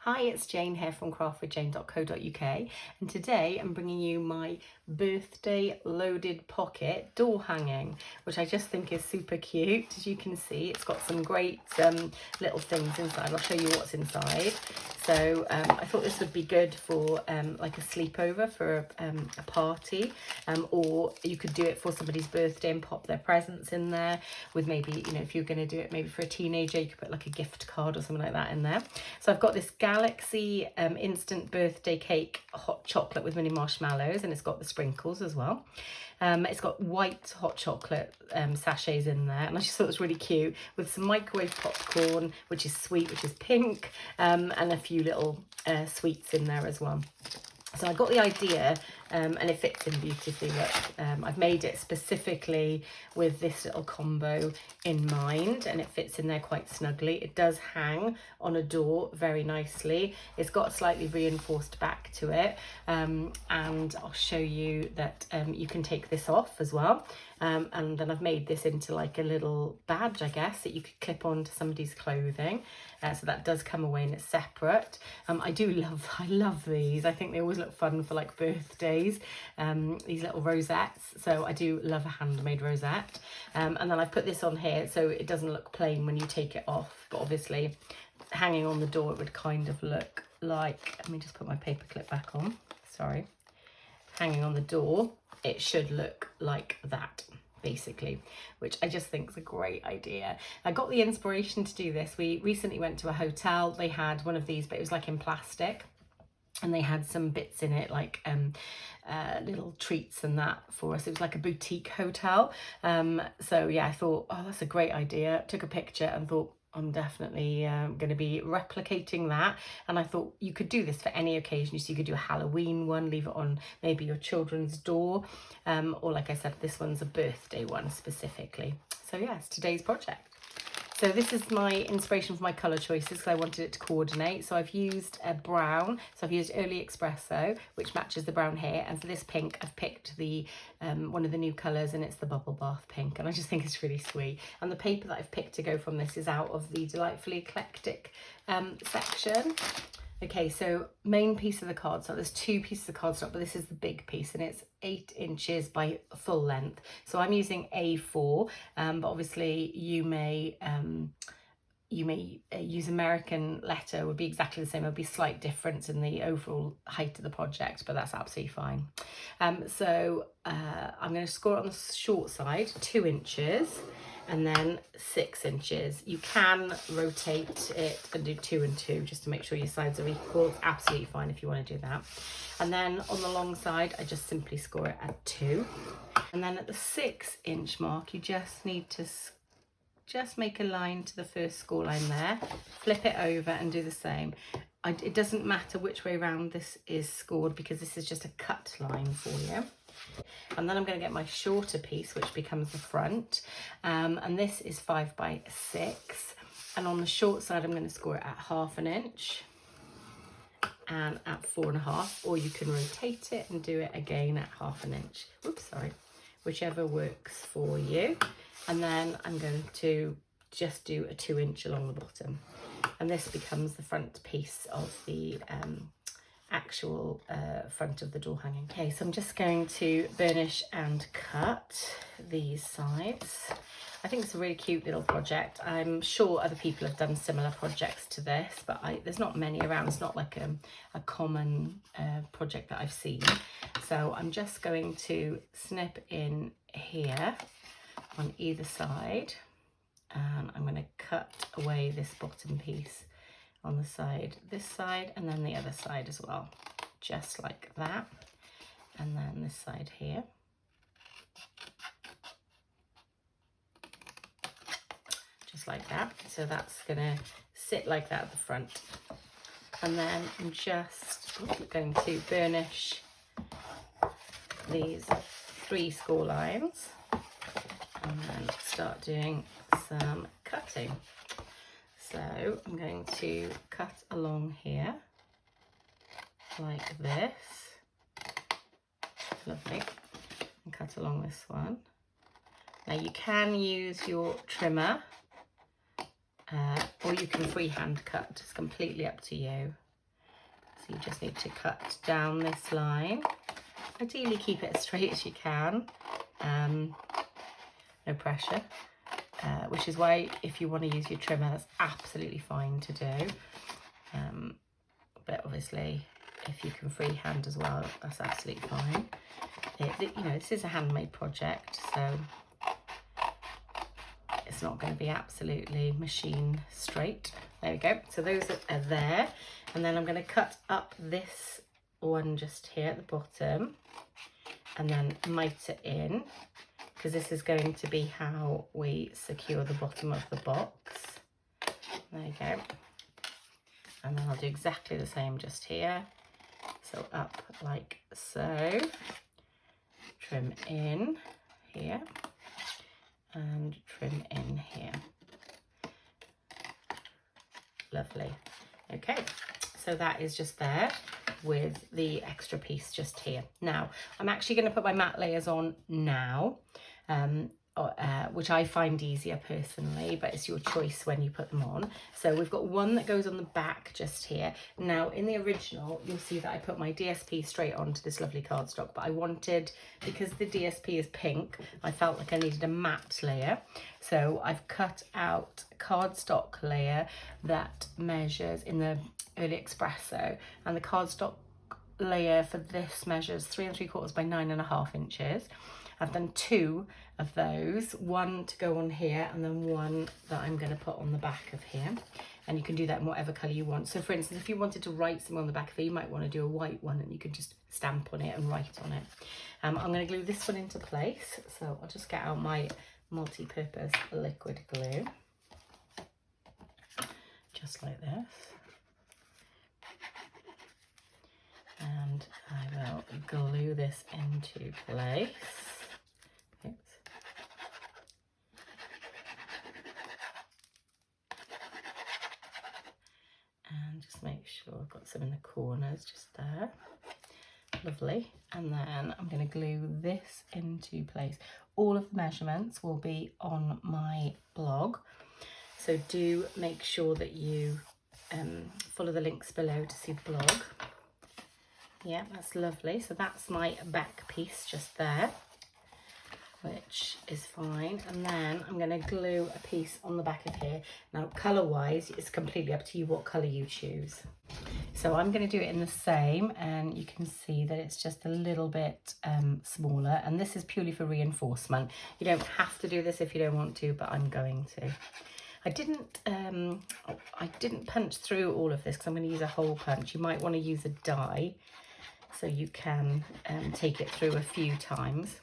Hi, it's Jane here from craftwithjayne.co.uk, and today I'm bringing you my birthday loaded pocket door hanging, which I just think is super cute. As you can see, it's got some great little things inside. I'll show you what's inside. So I thought this would be good for like a sleepover for a party, or you could do it for somebody's birthday and pop their presents in there with maybe, you know, if you're going to do it maybe for a teenager, you could put like a gift card or something like that in there. So I've got this Galaxy instant birthday cake hot chocolate with mini marshmallows, and it's got the sprinkles as well. It's got white hot chocolate sachets in there, and I just thought it was really cute with some microwave popcorn, which is sweet, which is pink, and a few little sweets in there as well. So I got the idea, and it fits in beautifully. Look, I've made it specifically with this little combo in mind, and it fits in there quite snugly. It does hang on a door very nicely. It's got a slightly reinforced back to it, and I'll show you that you can take this off as well. And then I've made this into like a little badge, I guess, that you could clip onto somebody's clothing. So that does come away and it's separate. I love these. I think they always look fun for like birthdays, these little rosettes. So I do love a handmade rosette. And then I've put this on here so it doesn't look plain when you take it off, but obviously hanging on the door it would kind of look like, let me just put my paper clip back on, sorry. Hanging on the door, it should look like that, basically, which I just think is a great idea. I got the inspiration to do this. We recently went to a hotel. They had one of these, but it was like in plastic, and they had some bits in it like little treats and that for us. It was like a boutique hotel. So yeah, I thought, oh, that's a great idea. Took a picture and thought, I'm definitely going to be replicating that. And I thought you could do this for any occasion. So you could do a Halloween one, leave it on maybe your children's door, or like I said, this one's a birthday one specifically. So yes, today's project. So this is my inspiration for my colour choices because I wanted it to coordinate. So I've used a brown, so I've used Early Espresso, which matches the brown here. And for this pink, I've picked the one of the new colours, and it's the Bubble Bath pink. And I just think it's really sweet. And the paper that I've picked to go from this is out of the Delightfully Eclectic section. Okay, so main piece of the cardstock, there's two pieces of cardstock, but this is the big piece, and it's 8 inches by full length. So I'm using A4, but obviously you may use American letter, would be exactly the same. There'll be a slight difference in the overall height of the project, but that's absolutely fine. So I'm going to score it on the short side, 2 inches. And then 6 inches. You can rotate it and do 2 and 2 just to make sure your sides are equal. It's absolutely fine if you want to do that. And then on the long side, I just simply score it at 2. And then at the 6 inch mark, you just need to just make a line to the first score line there, flip it over and do the same. It doesn't matter which way around this is scored because this is just a cut line for you. And then I'm going to get my shorter piece, which becomes the front, and this is 5 by 6, and on the short side I'm going to score it at 1/2 inch and at 4.5, or you can rotate it and do it again at 1/2 inch. Oops, sorry, whichever works for you. And then I'm going to just do a 2 inch along the bottom, and this becomes the front piece of the actual front of the door hanging. Okay, so I'm just going to burnish and cut these sides. I think it's a really cute little project. I'm sure other people have done similar projects to this, but there's not many around. It's not like a common project that I've seen. So I'm just going to snip in here on either side, and I'm going to cut away this bottom piece on the side, this side, and then the other side as well, just like that. And then this side here. Just like that. So that's gonna sit like that at the front. And then I'm just going to burnish these 3 score lines and then start doing some cutting. So I'm going to cut along here like this, lovely, and cut along this one. Now you can use your trimmer or you can freehand cut, it's completely up to you. So you just need to cut down this line. Ideally keep it as straight as you can, no pressure, which is why if you want to use your trimmer, that's absolutely fine to do. But obviously if you can freehand as well, that's absolutely fine. You know, this is a handmade project, so it's not going to be absolutely machine straight. There we go. So those are there. And then I'm going to cut up this one just here at the bottom and then mite it in, because this is going to be how we secure the bottom of the box. There you go. And then I'll do exactly the same just here. So up like so. Trim in here and trim in here. Lovely. Okay, so that is just there with the extra piece just here. Now I'm actually going to put my matte layers on now, which I find easier personally, but it's your choice when you put them on. So we've got one that goes on the back just here. Now in the original, you'll see that I put my DSP straight onto this lovely cardstock, but I wanted, because the DSP is pink, I felt like I needed a matte layer. So I've cut out a cardstock layer that measures in the Early Espresso, and the cardstock layer for this measures 3 3/4 by 9.5 inches. I've done 2 of those, one to go on here and then one that I'm going to put on the back of here. And you can do that in whatever colour you want. So for instance, if you wanted to write something on the back of it, you might want to do a white one and you can just stamp on it and write on it. I'm going to glue this one into place. So I'll just get out my multi-purpose liquid glue. Just like this. And I will glue this into place. Oops. And just make sure I've got some in the corners just there. Lovely. And then I'm going to glue this into place. All of the measurements will be on my blog, so do make sure that you follow the links below to see the blog. Yeah, that's lovely. So that's my back piece just there, which is fine. And then I'm going to glue a piece on the back of here. Now, colour-wise, it's completely up to you what colour you choose. So I'm going to do it in the same, and you can see that it's just a little bit smaller. And this is purely for reinforcement. You don't have to do this if you don't want to, but I'm going to. I didn't punch through all of this because I'm going to use a hole punch. You might want to use a die, so you can take it through a few times.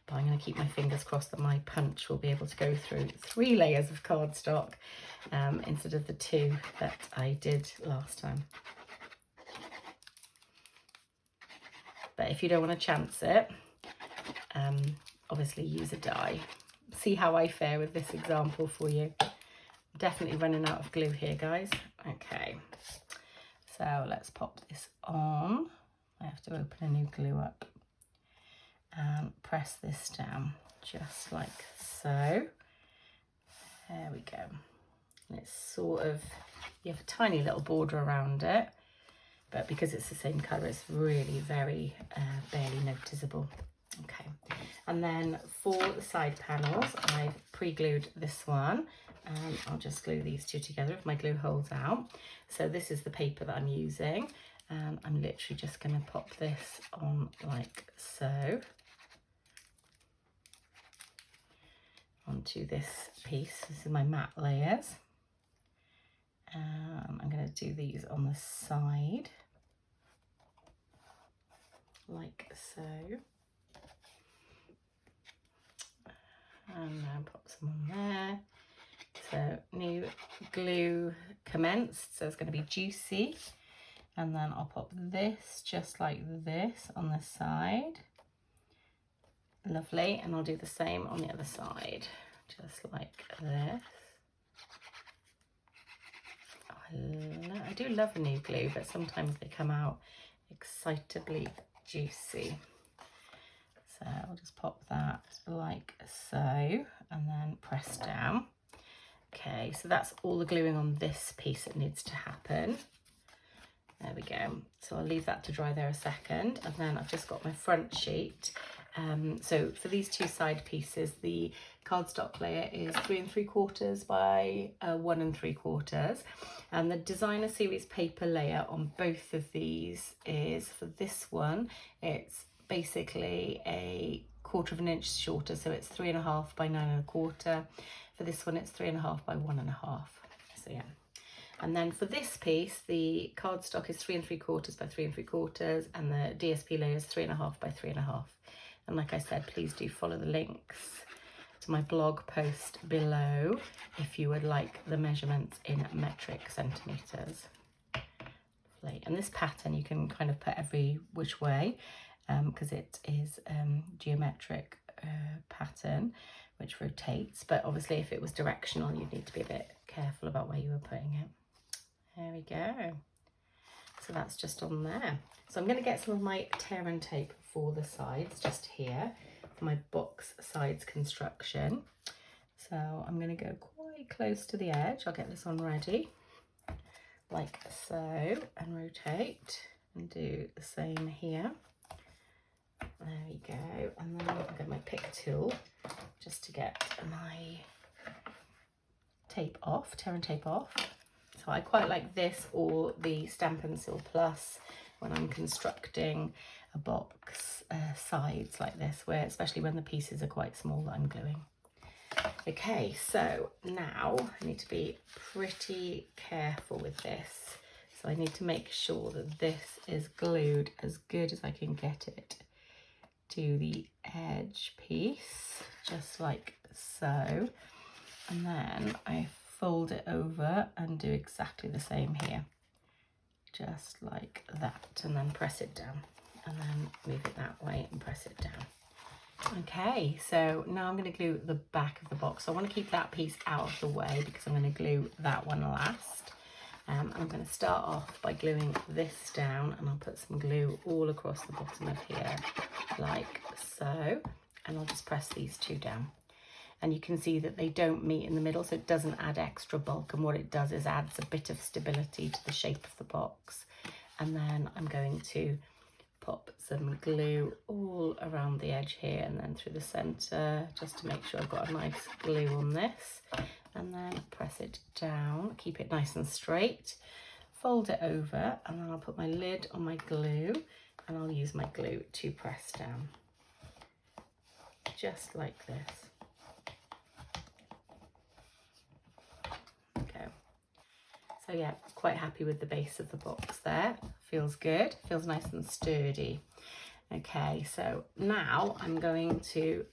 But I'm going to keep my fingers crossed that my punch will be able to go through 3 layers of cardstock instead of the 2 that I did last time. But if you don't want to chance it, obviously use a die. See how I fare with this example for you. I'm definitely running out of glue here, guys. Okay. So let's pop this on. I have to open a new glue up and press this down just like so. There we go. And it's sort of, you have a tiny little border around it, but because it's the same colour, it's really very barely noticeable. Okay, and then for the side panels, I've pre-glued this one, and I'll just glue these 2 together if my glue holds out. So this is the paper that I'm using, and I'm literally just going to pop this on like so onto this piece. This is my matte layers. I'm going to do these on the side like so. And then pop some on there. So new glue commenced, so it's going to be juicy. And then I'll pop this just like this on the side. Lovely. And I'll do the same on the other side, just like this. Oh, I do love new glue, but sometimes they come out excitably juicy. So I'll just pop that like so, and then press down. Okay, so that's all the gluing on this piece that needs to happen. There we go. So I'll leave that to dry there a second, and then I've just got my front sheet. So for these two side pieces, the cardstock layer is 3 3/4 by 1 3/4, and the designer series paper layer on both of these is, for this one, it's basically a 1/4 inch shorter, so it's 3.5 by 9 1/4. For this one, it's 3.5 by 1 1/2. So yeah. And then for this piece, the cardstock is 3 3/4 by 3 3/4, and the DSP layer is 3.5 by 3.5. And like I said, please do follow the links to my blog post below if you would like the measurements in metric centimetres. And this pattern you can kind of put every which way, because it is geometric pattern which rotates, but obviously if it was directional you'd need to be a bit careful about where you were putting it. There we go. So that's just on there. So I'm going to get some of my tear and tape for the sides just here for my box sides construction. So I'm going to go quite close to the edge. I'll get this one ready like so and rotate and do the same here. There we go. And then I've got my pick tool just to get my tape off, tear and tape off. So I quite like this or the Stampin' Seal Plus when I'm constructing a box sides like this, where especially when the pieces are quite small that I'm gluing. Okay, so now I need to be pretty careful with this. So I need to make sure that this is glued as good as I can get it to the edge piece, just like so. And then I fold it over and do exactly the same here, just like that, and then press it down, and then move it that way and press it down. Okay, so now I'm going to glue the back of the box. So I want to keep that piece out of the way because I'm going to glue that one last. I'm going to start off by gluing this down, and I'll put some glue all across the bottom of here like so, and I'll just press these two down. And you can see that they don't meet in the middle, so it doesn't add extra bulk, and what it does is adds a bit of stability to the shape of the box. And then I'm going to pop some glue all around the edge here and then through the center, just to make sure I've got a nice glue on this, and then press it down, keep it nice and straight, fold it over, and then I'll put my lid on my glue, and I'll use my glue to press down, just like this. So yeah, quite happy with the base of the box there. Feels good, feels nice and sturdy. Okay, so now I'm going to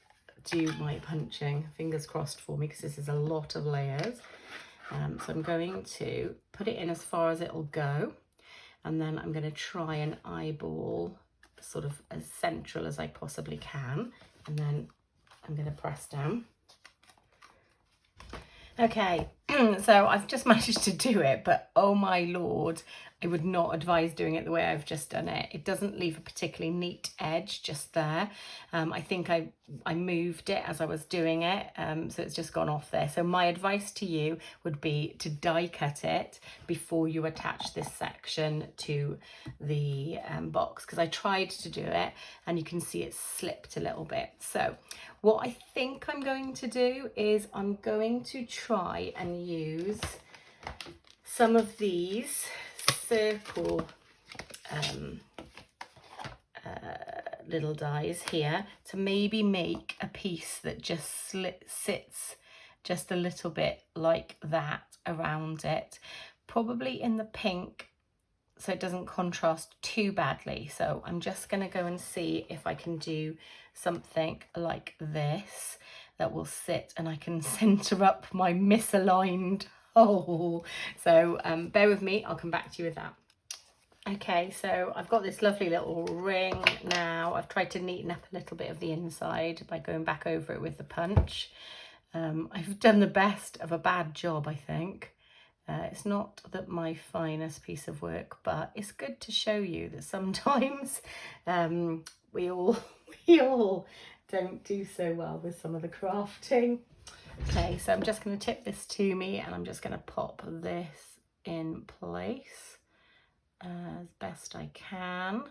do my punching. Fingers crossed for me, because this is a lot of layers. So I'm going to put it in as far as it'll go, and then I'm going to try and eyeball sort of as central as I possibly can, and then I'm going to press down. Okay, so I've just managed to do it, but oh my lord, I would not advise doing it the way I've just done it. It doesn't leave a particularly neat edge just there. I think I moved it as I was doing it, so it's just gone off there. So my advice to you would be to die cut it before you attach this section to the box, because I tried to do it and you can see it slipped a little bit. So what I think I'm going to do is I'm going to try and use some of these circle little dies here to maybe make a piece that just sits just a little bit like that around it, probably in the pink, so it doesn't contrast too badly. So I'm just going to go and see if I can do something like this that will sit, and I can center up my misaligned hole. So bear with me, I'll come back to you with that. Okay, so I've got this lovely little ring now. I've tried to neaten up a little bit of the inside by going back over it with the punch. I've done the best of a bad job, I think. It's not my finest piece of work, but it's good to show you that sometimes we all don't do so well with some of the crafting. Okay, so I'm just going to tip this to me, and I'm just going to pop this in place as best I can,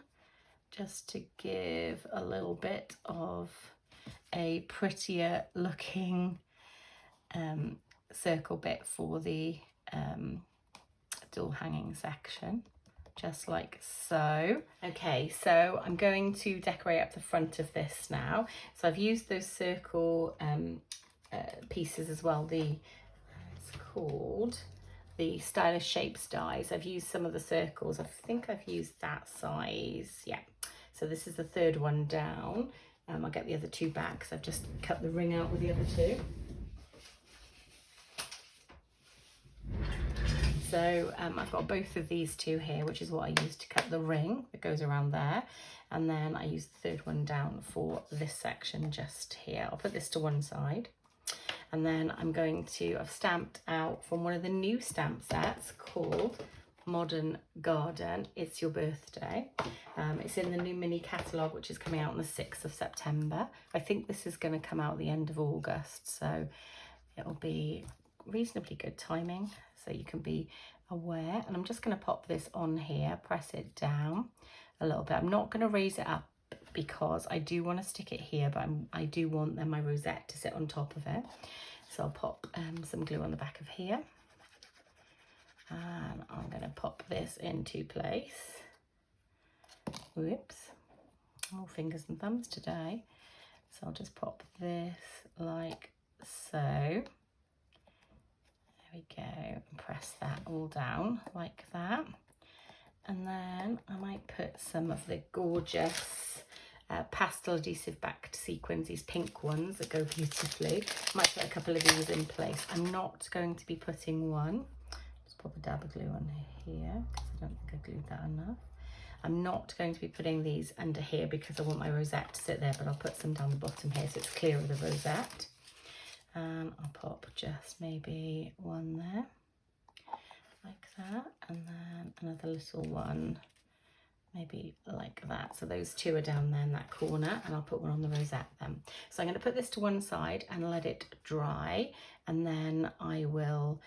just to give a little bit of a prettier looking circle bit for the door hanging section, just like so. Okay, so I'm going to decorate up the front of this now. So I've used those circle pieces as well, it's called the Stylish Shapes dies. I've used some of the circles. I think I've used that size, yeah. So this is the third one down. I'll get the other two back because I've just cut the ring out with the other two. So I've got both of these two here, which is what I used to cut the ring that goes around there. And then I use the third one down for this section just here. I'll put this to one side. And then I've stamped out from one of the new stamp sets called Modern Garden, It's Your Birthday. It's in the new mini catalogue, which is coming out on the 6th of September. I think this is going to come out the end of August, so it'll be reasonably good timing, so you can be aware. And I'm just going to pop this on here, press it down a little bit. I'm not going to raise it up because I do want to stick it here, but I do want then my rosette to sit on top of it. So I'll pop some glue on the back of here. And I'm going to pop this into place. Whoops. Oh, fingers and thumbs today. So I'll just pop this like so. There we go. And press that all down like that. And then I might put some of the gorgeous pastel adhesive backed sequins, these pink ones that go beautifully. I might put a couple of these in place. I'm not going to be putting one. Just pop a dab of glue on here because I don't think I glued that enough. I'm not going to be putting these under here because I want my rosette to sit there, but I'll put some down the bottom here so it's clear of the rosette. And I'll pop just maybe one there, like that, and then another little one, maybe like that. So those two are down there in that corner, and I'll put one on the rosette then. So I'm going to put this to one side and let it dry, and then I will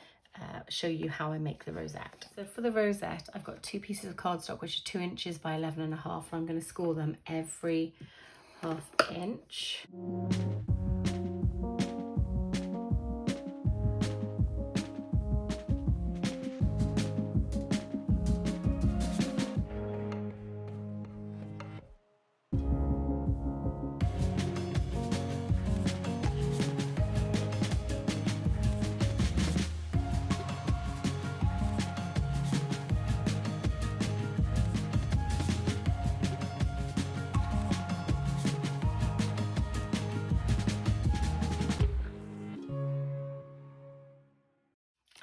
show you how I make the rosette. So for the rosette, I've got two pieces of cardstock which are 2 inches by 11.5, and I'm going to score them every ½ inch.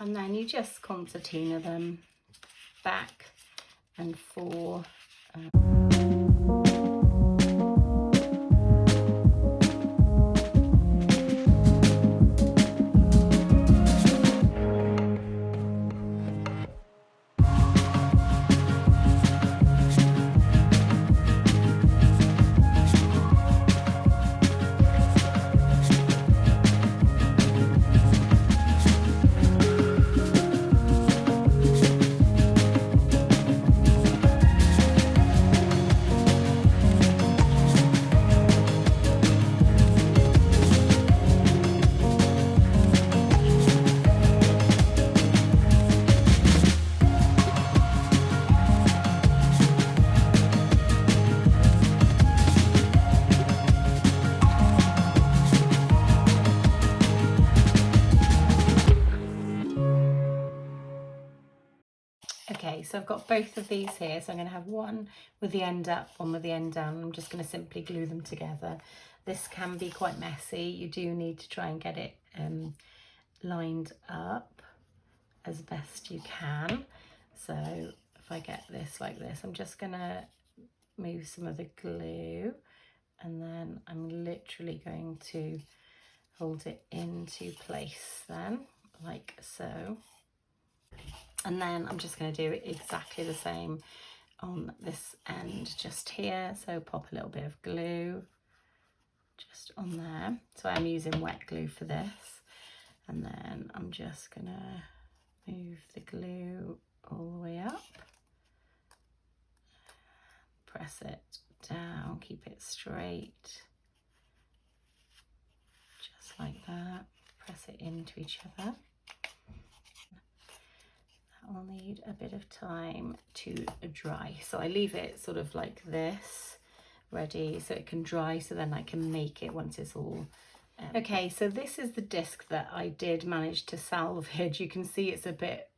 And then you just concertina them back and forth. Okay, so I've got both of these here, so I'm going to have one with the end up, one with the end down. I'm just going to simply glue them together. This can be quite messy. You do need to try and get it lined up as best you can. So if I get this like this, I'm just going to move some of the glue, and then I'm literally going to hold it into place then, like so. And then I'm just going to do exactly the same on this end just here. So pop a little bit of glue just on there. So I'm using wet glue for this. And then I'm just going to move the glue all the way up press it down, keep it straight, just like that. Press it into each other. That will need a bit of time to dry, so I leave it sort of like this, ready so it can dry, so then I can make it once it's all okay. So this is the disc that I did manage to salvage. You can see it's a bit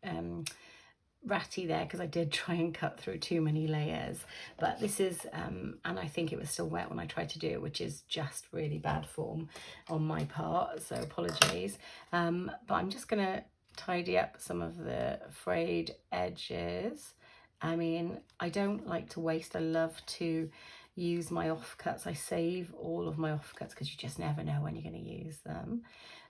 ratty there because I did try and cut through too many layers, but this is and I think it was still wet when I tried to do it, which is just really bad form on my part, so apologies. But I'm just gonna tidy up some of the frayed edges. I mean, I don't like to waste. I love to use my offcuts. I save all of my offcuts because you just never know when you're going to use them.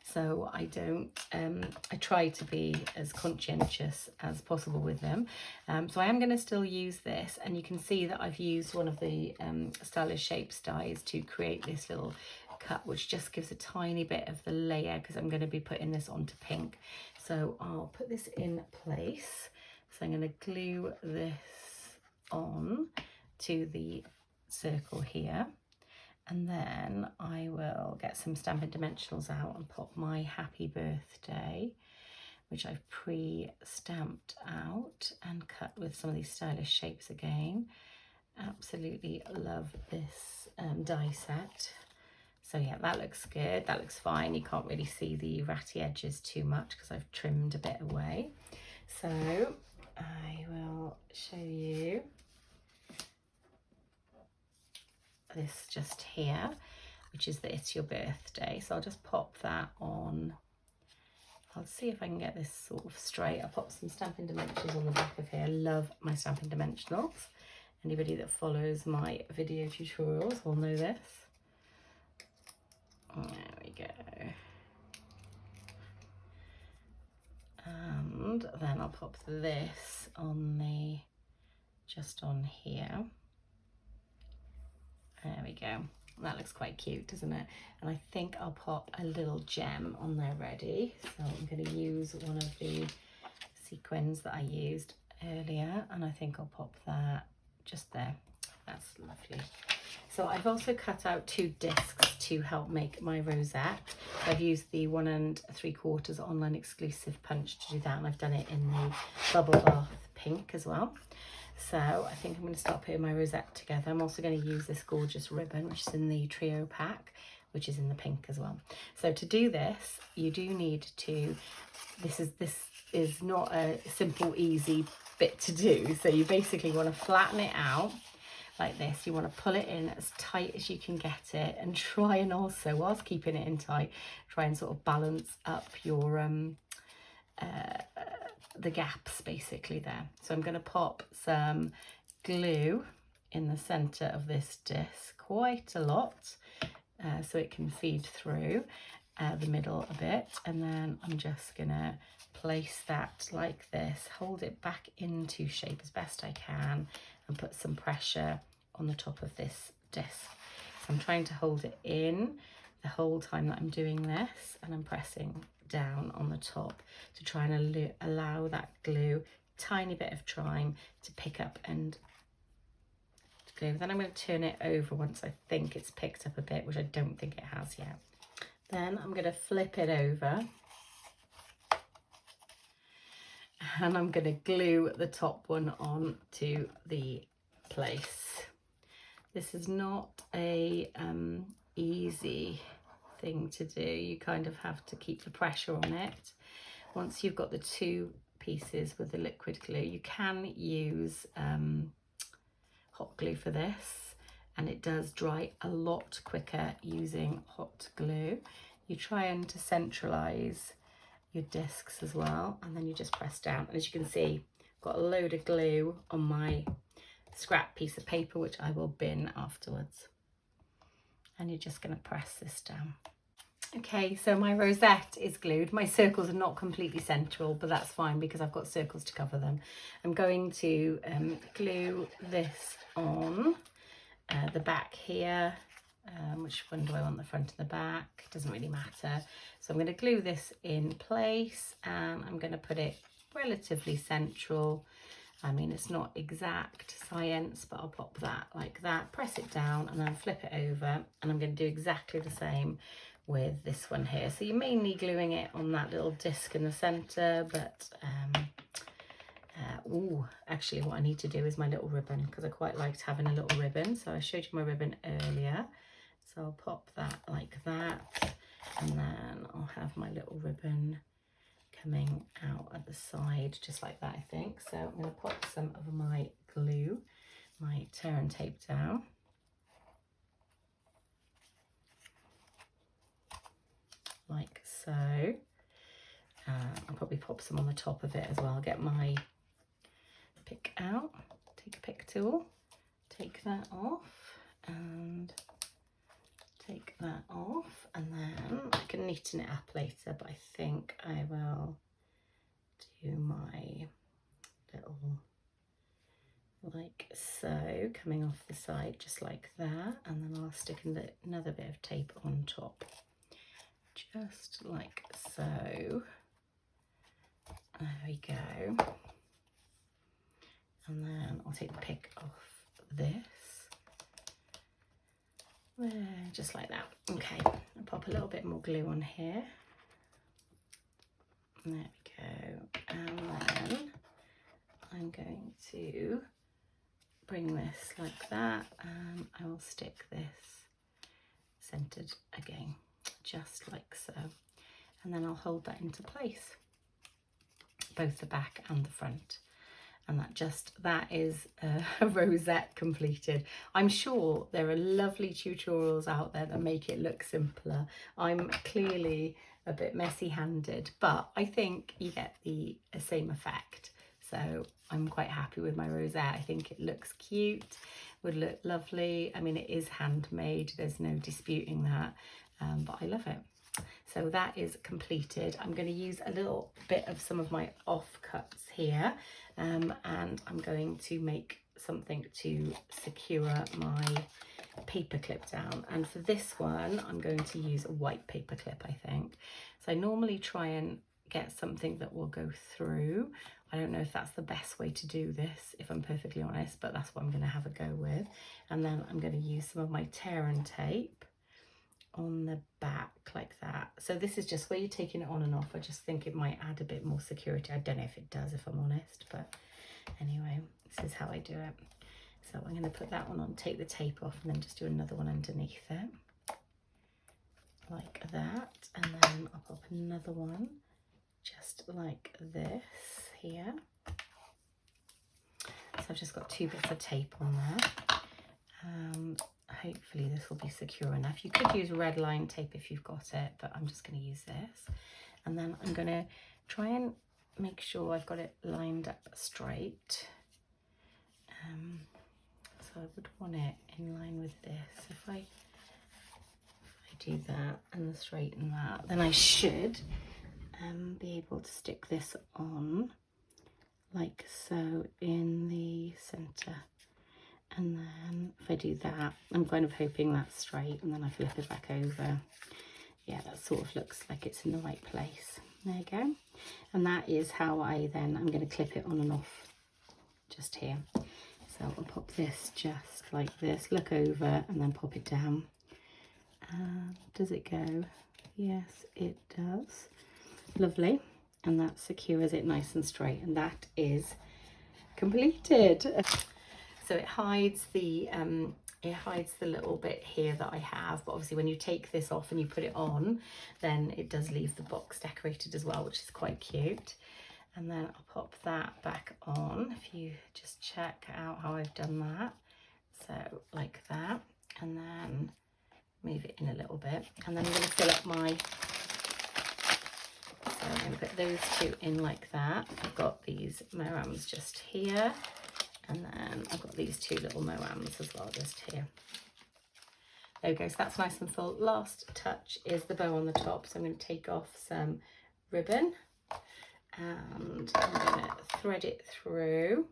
So I don't, I try to be as conscientious as possible with them. So I am going to still use this, and you can see that I've used one of the Stylish Shapes dies to create this little cut, which just gives a tiny bit of the layer because I'm going to be putting this onto pink. So I'll put this in place. So I'm going to glue this on to the circle here, and then I will get some Stampin' Dimensionals out and pop my happy birthday, which I've pre-stamped out and cut with some of these Stylish Shapes again. Absolutely love this die set. So yeah, that looks good, that looks fine. You can't really see the ratty edges too much because I've trimmed a bit away. So I will show you this just here, which is that it's your birthday. So I'll just pop that on. I'll see if I can get this sort of straight. I'll pop some Stampin' Dimensionals on the back of here. I love my Stampin' Dimensionals. Anybody that follows my video tutorials will know this. There we go. And then I'll pop this on the, just on here. There we go. That looks quite cute, doesn't it? And I think I'll pop a little gem on there ready. So I'm going to use one of the sequins that I used earlier, and I think I'll pop that just there. That's lovely. So I've also cut out 2 discs to help make my rosette. I've used the 1 3/4 online exclusive punch to do that, and I've done it in the bubble bath pink as well. So I think I'm going to start putting my rosette together. I'm also going to use this gorgeous ribbon, which is in the trio pack, which is in the pink as well. So to do this, you do need to, this is not a simple, easy bit to do. So you basically want to flatten it out like this. You want to pull it in as tight as you can get it, and try and also, whilst keeping it in tight, try and sort of balance up your the gaps basically there. So I'm going to pop some glue in the center of this disc, quite a lot, so it can feed through the middle a bit, and then I'm just gonna place that like this, hold it back into shape as best I can, and put some pressure on the top of this disc. So I'm trying to hold it in the whole time that I'm doing this, and I'm pressing down on the top to try and allow that glue, tiny bit of time, to pick up and glue. Then I'm going to turn it over once I think it's picked up a bit, which I don't think it has yet. Then I'm going to flip it over, and I'm going to glue the top one on to the place. This is not a easy thing to do. You kind of have to keep the pressure on it. Once you've got the 2 pieces with the liquid glue, you can use hot glue for this, and it does dry a lot quicker using hot glue. You try and to centralize your discs as well, and then you just press down. And as you can see, I've got a load of glue on my scrap piece of paper, which I will bin afterwards. And you're just going to press this down. Okay, so my rosette is glued. My circles are not completely central, but that's fine because I've got circles to cover them. I'm going to glue this on the back here. Which one do I want, the front and the back? Doesn't really matter. So I'm going to glue this in place, and I'm going to put it relatively central. I mean, it's not exact science, but I'll pop that like that, press it down, and then flip it over. And I'm going to do exactly the same with this one here. So you're mainly gluing it on that little disc in the center, but actually what I need to do is my little ribbon, because I quite liked having a little ribbon. So I showed you my ribbon earlier. So I'll pop that like that, and then I'll have my little ribbon coming out at the side, just like that, I think. So I'm going to pop some of my glue, my tear and tape down. Like so. I'll probably pop some on the top of it as well. Get my pick out, take a pick tool, take that off, and take that off, and then I can neaten it up later, but I think I will do my little, like so, coming off the side, just like that, and then I'll stick another bit of tape on top, just like so. There we go. And then I'll take the pick off this. There, just like that. Okay, I'll pop a little bit more glue on here. There we go. And then I'm going to bring this like that, and I will stick this centered again, just like so. And then I'll hold that into place, both the back and the front. And that is a rosette completed. I'm sure there are lovely tutorials out there that make it look simpler. I'm clearly a bit messy handed, but I think you get the same effect. So I'm quite happy with my rosette. I think it looks cute, would look lovely. I mean, it is handmade, there's no disputing that, but I love it. So that is completed. I'm going to use a little bit of some of my offcuts here, and I'm going to make something to secure my paper clip down. And for this one, I'm going to use a white paper clip, I think. So I normally try and get something that will go through. I don't know if that's the best way to do this, if I'm perfectly honest, but that's what I'm going to have a go with. And then I'm going to use some of my tear and tape on the back like that. So this is just where you're taking it on and off. I just think it might add a bit more security. I don't know if it does, if I'm honest, but anyway, this is how I do it. So I'm going to put that one on, take the tape off, and then just do another one underneath it like that, and then I'll pop another one just like this here. So I've just got 2 bits of tape on there, and hopefully this will be secure enough. You could use red line tape if you've got it, but I'm just going to use this. And then I'm going to try and make sure I've got it lined up straight. So I would want it in line with this. If I do that and straighten that, then I should be able to stick this on like so in the center. And then if I do that, I'm kind of hoping that's straight, and then I flip it back over. Yeah, that sort of looks like it's in the right place. There you go. And that is how I'm going to clip it on and off just here. So I'll pop this just like this, look over, and then pop it down. Does it go? Yes, it does. Lovely. And that secures it nice and straight, and that is completed. So it hides the little bit here that I have, but obviously when you take this off and you put it on, then it does leave the box decorated as well, which is quite cute. And then I'll pop that back on, if you just check out how I've done that. So like that, and then move it in a little bit, and then I'm going to fill up my, so I'm going to put those 2 in like that. I've got these Moams just here, and then I've got these 2 little Moams as well just here. There we go, so that's nice and full. Last touch is the bow on the top, so I'm going to take off some ribbon, and I'm going to thread it through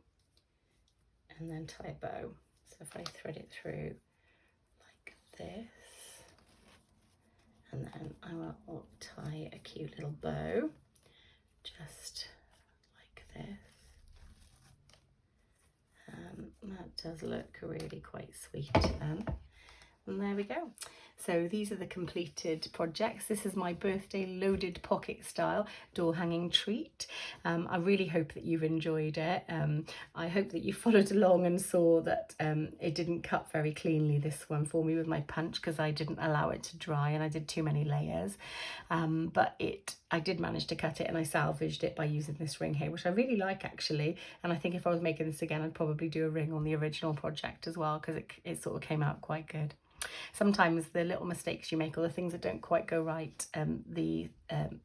and then tie a bow. So if I thread it through like this, and then I will tie a cute little bow just like this. does look really quite sweet then. And there we go. So these are the completed projects. This is my birthday loaded pocket style door hanging treat. I really hope that you've enjoyed it. I hope that you followed along and saw that it didn't cut very cleanly, this one for me with my punch, because I didn't allow it to dry and I did too many layers. But I did manage to cut it, and I salvaged it by using this ring here, which I really like actually. And I think if I was making this again, I'd probably do a ring on the original project as well, because it sort of came out quite good. Sometimes the little mistakes you make or the things that don't quite go right,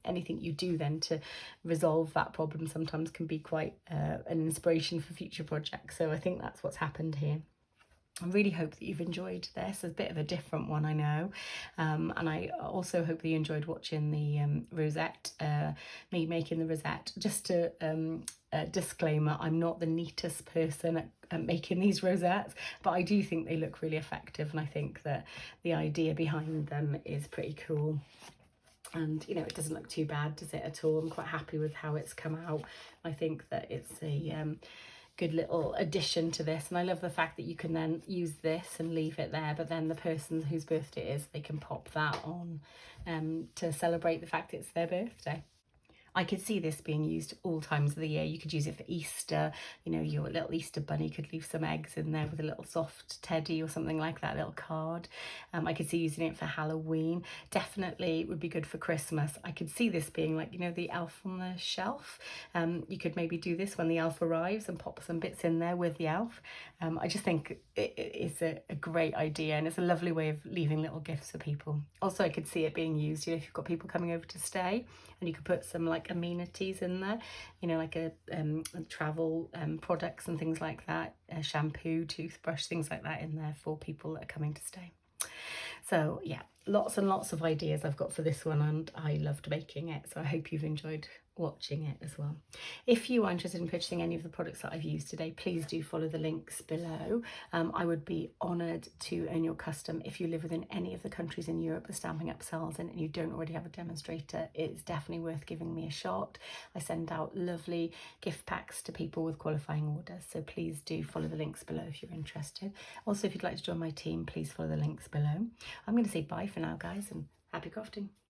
anything you do then to resolve that problem sometimes can be quite an inspiration for future projects. So I think that's what's happened here. I really hope that you've enjoyed this. It's a bit of a different one, I know. And I also hope that you enjoyed watching the rosette, me making the rosette. Just a disclaimer, I'm not the neatest person at making these rosettes, but I do think they look really effective, and I think that the idea behind them is pretty cool. And you know, it doesn't look too bad, does it, at all? I'm quite happy with how it's come out. I think that it's a good little addition to this, and I love the fact that you can then use this and leave it there, but then the person whose birthday it is, they can pop that on to celebrate the fact it's their birthday. I could see this being used all times of the year. You could use it for Easter, you know, your little Easter bunny could leave some eggs in there with a little soft teddy or something like that, little card. I could see using it for Halloween. Definitely would be good for Christmas. I could see this being like, you know, the elf on the shelf. You could maybe do this when the elf arrives and pop some bits in there with the elf. I just think it is a great idea, and it's a lovely way of leaving little gifts for people. Also, I could see it being used, you know, if you've got people coming over to stay, and you could put some like amenities in there, you know, like a travel products and things like that, a shampoo, toothbrush, things like that in there for people that are coming to stay. So yeah, lots and lots of ideas I've got for this one, and I loved making it, so I hope you've enjoyed watching it as well. If you are interested in purchasing any of the products that I've used today, please do follow the links below. I would be honoured to earn your custom. If you live within any of the countries in Europe the Stampin' Up sells in and you don't already have a demonstrator, it's definitely worth giving me a shot. I send out lovely gift packs to people with qualifying orders, so please do follow the links below if you're interested. Also, if you'd like to join my team, please follow the links below. I'm going to say bye for now, guys, and happy crafting.